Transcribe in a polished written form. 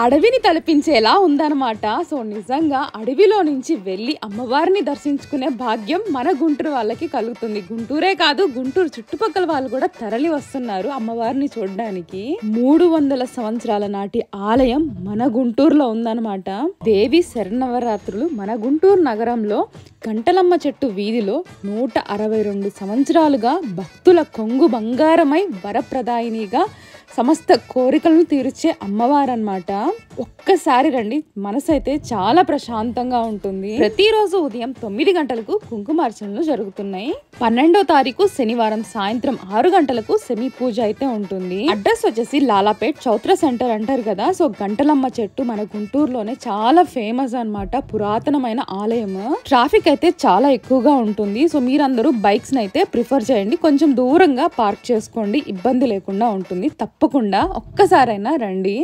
అడవిని తలపించేలా ఉందన్నమాట. సో నిజంగా అడవిలో నుంచి వెళ్ళి అమ్మవారిని దర్శించుకునే భాగ్యం మన గుంటూరు వాళ్ళకి కలుగుతుంది. గుంటూరే కాదు, గుంటూరు చుట్టుపక్కల వాళ్ళు కూడా తరలి వస్తున్నారు అమ్మవారిని చూడడానికి. 300 సంవత్సరాల నాటి ఆలయం మన గుంటూరులో ఉందన్నమాట. దేవి శరన్నవరాత్రులు మన గుంటూరు నగరంలో గంటలమ్మ చెట్టు వీధిలో 162 సంవత్సరాలుగా భక్తుల కొంగు బంగారమై వరప్రదాయినిగా సమస్త కోరికలను తీర్చే అమ్మవారన్నమాట. ఒక్కసారి రండి, మనసు అయితే చాలా ప్రశాంతంగా ఉంటుంది. ప్రతిరోజు ఉదయం 9 గంటలకు కుంకుమార్చనలు జరుగుతున్నాయి. 12వ తారీఖు శనివారం సాయంత్రం 6 గంటలకు సెమీ పూజ అయితే ఉంటుంది. అడ్రస్ వచ్చేసి లాలాపేట్ చౌత్ర సెంటర్ అంటారు కదా. సో గంటలమ్మ చెట్టు మన గుంటూరులోనే చాలా ఫేమస్ అన్నమాట, పురాతనమైన ఆలయం. ట్రాఫిక్ అయితే చాలా ఎక్కువగా ఉంటుంది. సో మీరందరూ బైక్స్ అయితే ప్రిఫర్ చేయండి, కొంచెం దూరంగా పార్క్ చేసుకోండి, ఇబ్బంది లేకుండా ఉంటుంది. తప్పకుండా ఒక్కసారైనా రండి.